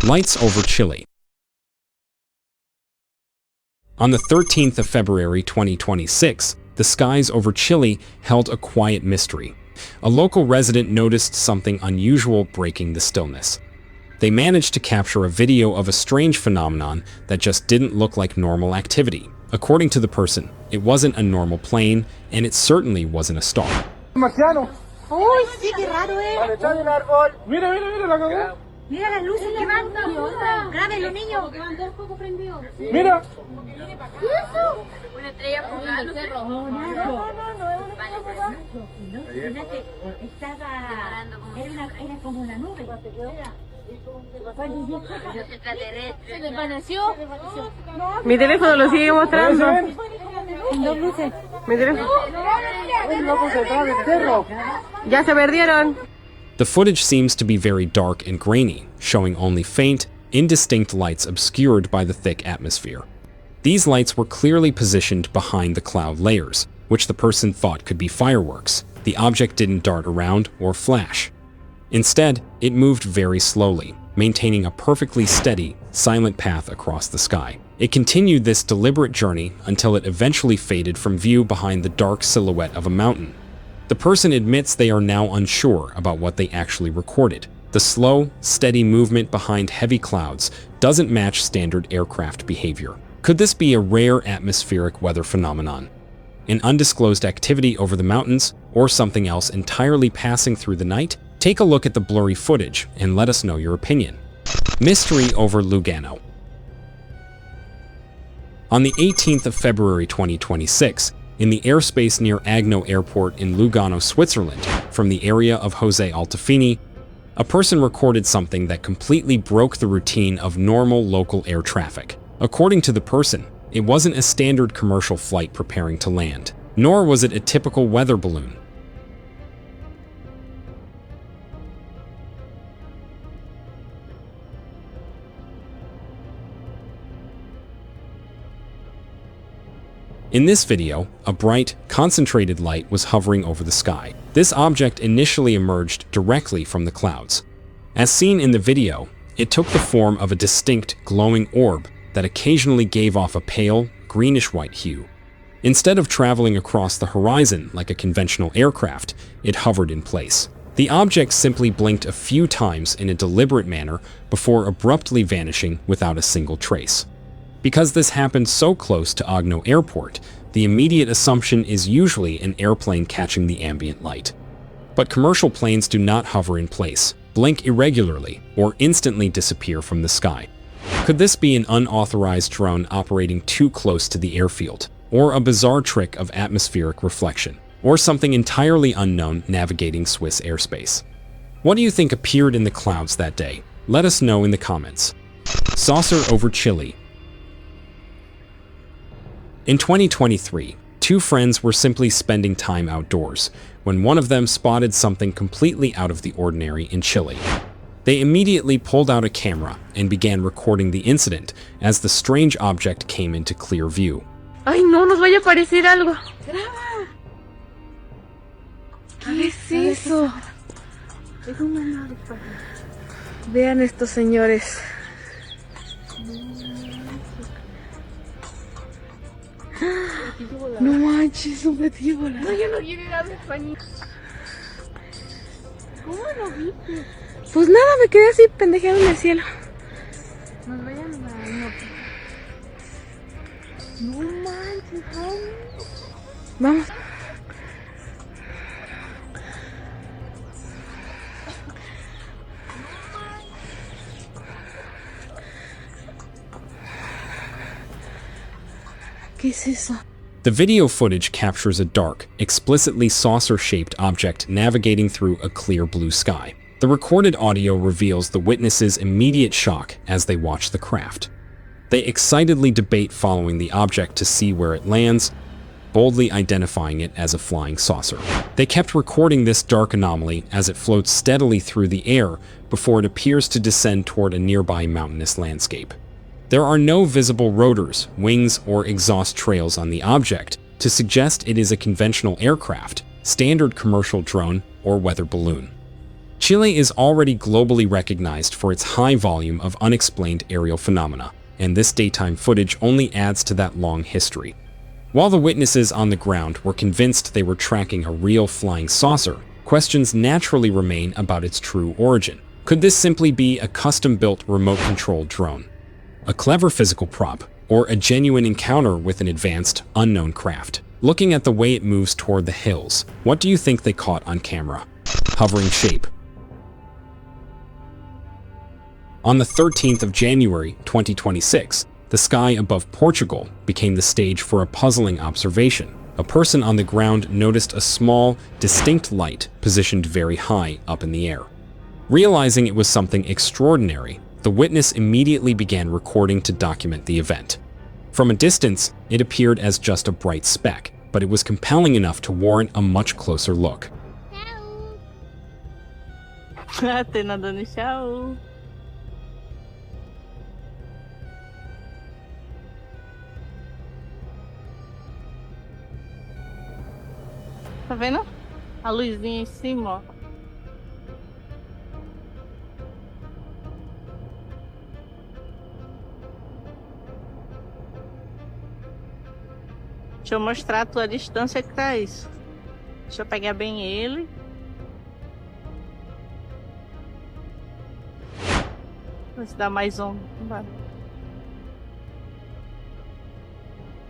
Lights over Chile. On the 13th of February 2026, the skies over Chile held a quiet mystery. A local resident noticed something unusual breaking the stillness. They managed to capture a video of a strange phenomenon that just didn't look like normal activity. According to the person, it wasn't a normal plane, and it certainly wasn't a star. Marciano. Uy, sí, qué raro, Vale, está en el árbol. Mira, la cagó. Mira las luces que van. Grábenlo, niños. Mira. ¿Qué es eso? Una estrella fugaz. No, es una estrella fugaz. Mira que estaba... Era como una nube. Se desvaneció. Mi teléfono lo sigue mostrando. Dos luces. Mi teléfono. Un loco detrás del cerro. Ya se perdieron. The footage seems to be very dark and grainy, showing only faint, indistinct lights obscured by the thick atmosphere. These lights were clearly positioned behind the cloud layers, which the person thought could be fireworks. The object didn't dart around or flash. Instead, it moved very slowly, maintaining a perfectly steady, silent path across the sky. It continued this deliberate journey until it eventually faded from view behind the dark silhouette of a mountain. The person admits they are now unsure about what they actually recorded. The slow, steady movement behind heavy clouds doesn't match standard aircraft behavior. Could this be a rare atmospheric weather phenomenon? An undisclosed activity over the mountains, or something else entirely passing through the night? Take a look at the blurry footage and let us know your opinion. Mystery over Lugano. On the 18th of February 2026, in the airspace near Agno Airport in Lugano, Switzerland, from the area of Jose Altafini, a person recorded something that completely broke the routine of normal local air traffic. According to the person, it wasn't a standard commercial flight preparing to land, nor was it a typical weather balloon. In this video, a bright, concentrated light was hovering over the sky. This object initially emerged directly from the clouds. As seen in the video, it took the form of a distinct, glowing orb that occasionally gave off a pale, greenish-white hue. Instead of traveling across the horizon like a conventional aircraft, it hovered in place. The object simply blinked a few times in a deliberate manner before abruptly vanishing without a single trace. Because this happened so close to Agno Airport, the immediate assumption is usually an airplane catching the ambient light. But commercial planes do not hover in place, blink irregularly, or instantly disappear from the sky. Could this be an unauthorized drone operating too close to the airfield, or a bizarre trick of atmospheric reflection, or something entirely unknown navigating Swiss airspace? What do you think appeared in the clouds that day? Let us know in the comments. Saucer over Chile. In 2023, two friends were simply spending time outdoors when one of them spotted something completely out of the ordinary in Chile. They immediately pulled out a camera and began recording the incident as the strange object came into clear view. Ay, no, nos vaya a aparecer algo. Graba. ¿Qué es eso? Es una nave. Vean estos señores. No manches, un platillo volador. No, yo no quiero ir a ver Fanny. ¿Cómo lo viste? Pues nada, me quedé así pendejeado en el cielo. Nos vayan a... No manches, Vamos. ¿Qué es eso? The video footage captures a dark, explicitly saucer-shaped object navigating through a clear blue sky. The recorded audio reveals the witnesses' immediate shock as they watch the craft. They excitedly debate following the object to see where it lands, boldly identifying it as a flying saucer. They kept recording this dark anomaly as it floats steadily through the air before it appears to descend toward a nearby mountainous landscape. There are no visible rotors, wings, or exhaust trails on the object to suggest it is a conventional aircraft, standard commercial drone, or weather balloon. Chile is already globally recognized for its high volume of unexplained aerial phenomena, and this daytime footage only adds to that long history. While the witnesses on the ground were convinced they were tracking a real flying saucer, questions naturally remain about its true origin. Could this simply be a custom-built remote-controlled drone, a clever physical prop, or a genuine encounter with an advanced, unknown craft? Looking at the way it moves toward the hills, what do you think they caught on camera? Hovering shape. On the 13th of January, 2026, the sky above Portugal became the stage for a puzzling observation. A person on the ground noticed a small, distinct light positioned very high up in the air. Realizing it was something extraordinary, the witness immediately began recording to document the event. From a distance, it appeared as just a bright speck, but it was compelling enough to warrant a much closer look. Ate nadando siya. Tá vendo? A luzinha em cima, ó. Deixa eu mostrar a tua distância que tá isso. Deixa eu pegar bem ele. Vou te dar mais um. Vai.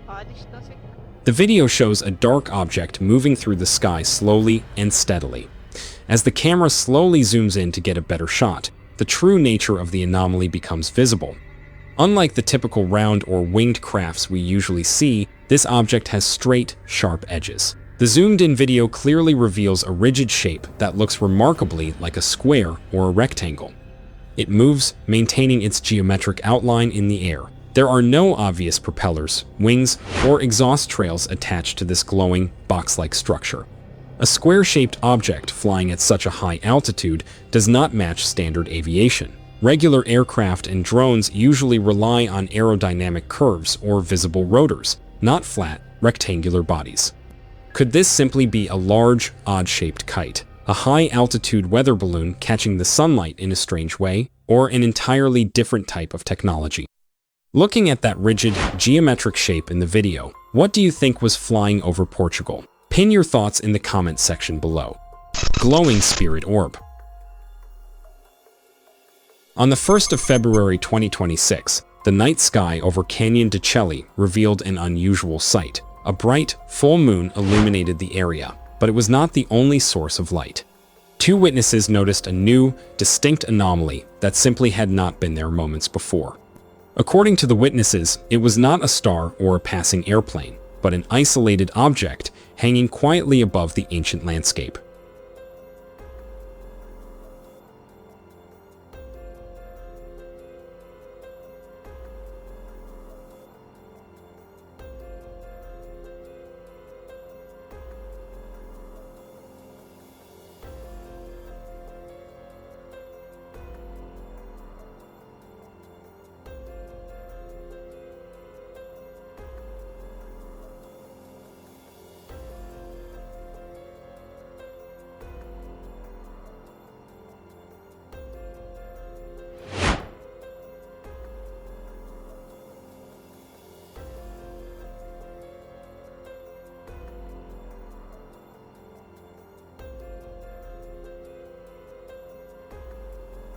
Ó a distância que tá. The video shows a dark object moving through the sky slowly and steadily. As the camera slowly zooms in to get a better shot, the true nature of the anomaly becomes visible. Unlike the typical round or winged crafts we usually see, this object has straight, sharp edges. The zoomed-in video clearly reveals a rigid shape that looks remarkably like a square or a rectangle. It moves, maintaining its geometric outline in the air. There are no obvious propellers, wings, or exhaust trails attached to this glowing, box-like structure. A square-shaped object flying at such a high altitude does not match standard aviation. Regular aircraft and drones usually rely on aerodynamic curves or visible rotors, not flat, rectangular bodies. Could this simply be a large, odd-shaped kite, a high-altitude weather balloon catching the sunlight in a strange way, or an entirely different type of technology? Looking at that rigid, geometric shape in the video, what do you think was flying over Portugal? Pin your thoughts in the comments section below. Glowing spirit orb. On the 1st of February 2026, the night sky over Canyon de Chelly revealed an unusual sight. A bright, full moon illuminated the area, but it was not the only source of light. Two witnesses noticed a new, distinct anomaly that simply had not been there moments before. According to the witnesses, it was not a star or a passing airplane, but an isolated object hanging quietly above the ancient landscape.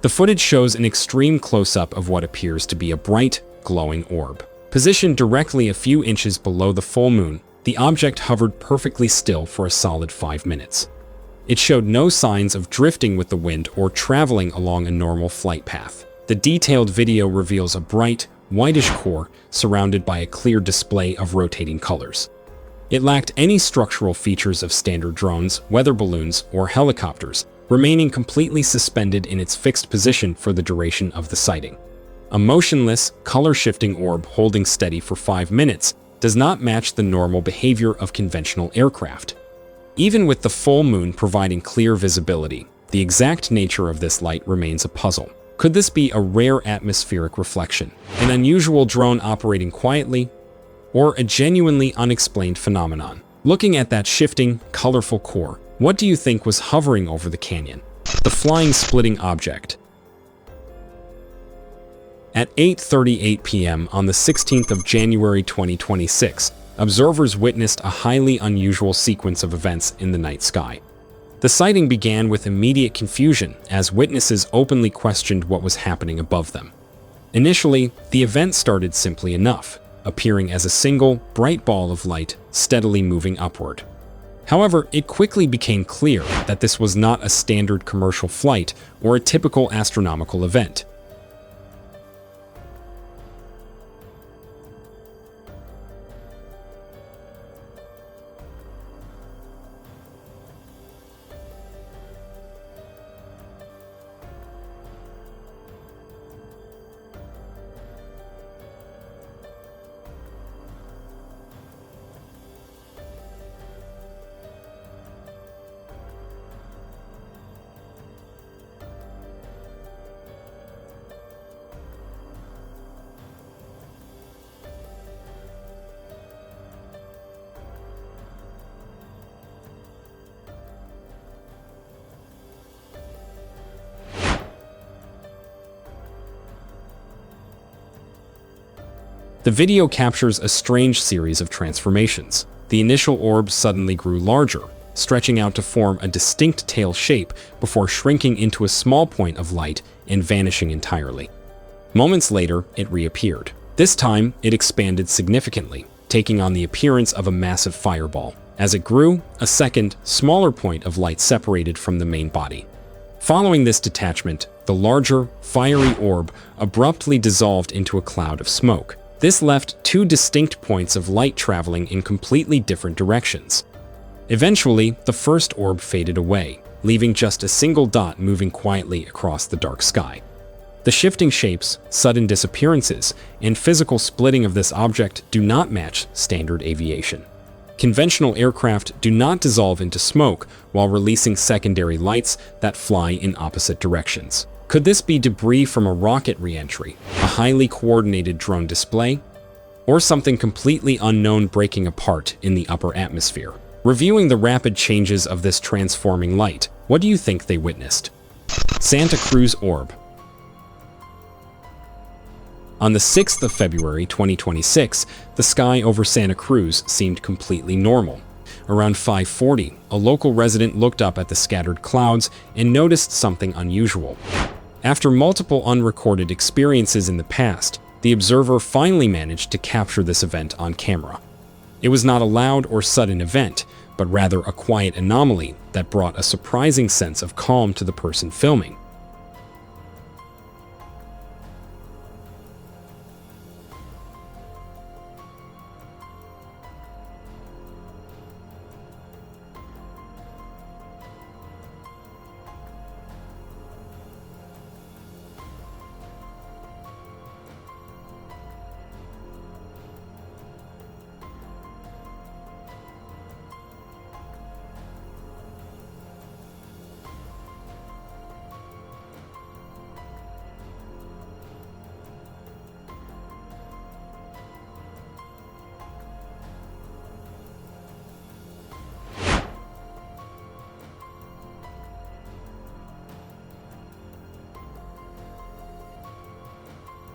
The footage shows an extreme close-up of what appears to be a bright, glowing orb. Positioned directly a few inches below the full moon, the object hovered perfectly still for a solid 5 minutes. It showed no signs of drifting with the wind or traveling along a normal flight path. The detailed video reveals a bright, whitish core surrounded by a clear display of rotating colors. It lacked any structural features of standard drones, weather balloons, or helicopters, remaining completely suspended in its fixed position for the duration of the sighting. A motionless, color-shifting orb holding steady for 5 minutes does not match the normal behavior of conventional aircraft. Even with the full moon providing clear visibility, the exact nature of this light remains a puzzle. Could this be a rare atmospheric reflection, an unusual drone operating quietly, or a genuinely unexplained phenomenon? Looking at that shifting, colorful core, what do you think was hovering over the canyon? the flying splitting object. At 8:38 p.m. on the 16th of January 2026, observers witnessed a highly unusual sequence of events in the night sky. The sighting began with immediate confusion as witnesses openly questioned what was happening above them. Initially, the event started simply enough, appearing as a single, bright ball of light steadily moving upward. However, it quickly became clear that this was not a standard commercial flight or a typical astronomical event. The video captures a strange series of transformations. The initial orb suddenly grew larger, stretching out to form a distinct tail shape before shrinking into a small point of light and vanishing entirely. Moments later, it reappeared. This time, it expanded significantly, taking on the appearance of a massive fireball. As it grew, a second, smaller point of light separated from the main body. Following this detachment, the larger, fiery orb abruptly dissolved into a cloud of smoke. This left two distinct points of light traveling in completely different directions. Eventually, the first orb faded away, leaving just a single dot moving quietly across the dark sky. The shifting shapes, sudden disappearances, and physical splitting of this object do not match standard aviation. Conventional aircraft do not dissolve into smoke while releasing secondary lights that fly in opposite directions. Could this be debris from a rocket re-entry, a highly coordinated drone display, or something completely unknown breaking apart in the upper atmosphere? Reviewing the rapid changes of this transforming light, what do you think they witnessed? Santa Cruz orb. On the 6th of February 2026, the sky over Santa Cruz seemed completely normal. Around 5:40, a local resident looked up at the scattered clouds and noticed something unusual. After multiple unrecorded experiences in the past, the observer finally managed to capture this event on camera. It was not a loud or sudden event, but rather a quiet anomaly that brought a surprising sense of calm to the person filming.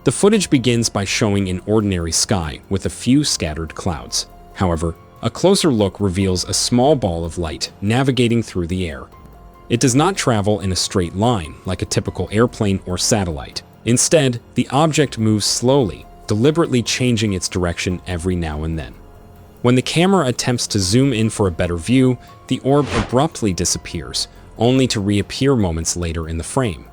The footage begins by showing an ordinary sky with a few scattered clouds. However, a closer look reveals a small ball of light navigating through the air. It does not travel in a straight line like a typical airplane or satellite. Instead, the object moves slowly, deliberately changing its direction every now and then. When the camera attempts to zoom in for a better view, the orb abruptly disappears, only to reappear moments later in the frame.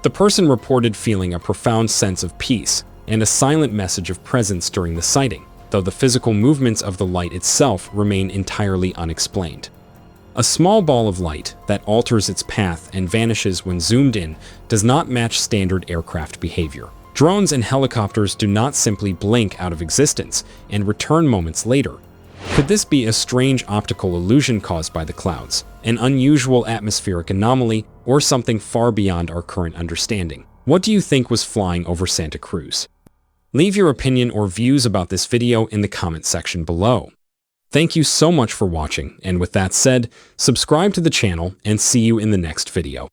The person reported feeling a profound sense of peace and a silent message of presence during the sighting, though the physical movements of the light itself remain entirely unexplained. A small ball of light that alters its path and vanishes when zoomed in does not match standard aircraft behavior. Drones and helicopters do not simply blink out of existence and return moments later. Could this be a strange optical illusion caused by the clouds, an unusual atmospheric anomaly, or something far beyond our current understanding? What do you think was flying over Santa Cruz? Leave your opinion or views about this video in the comment section below. Thank you so much for watching, and with that said, subscribe to the channel and see you in the next video.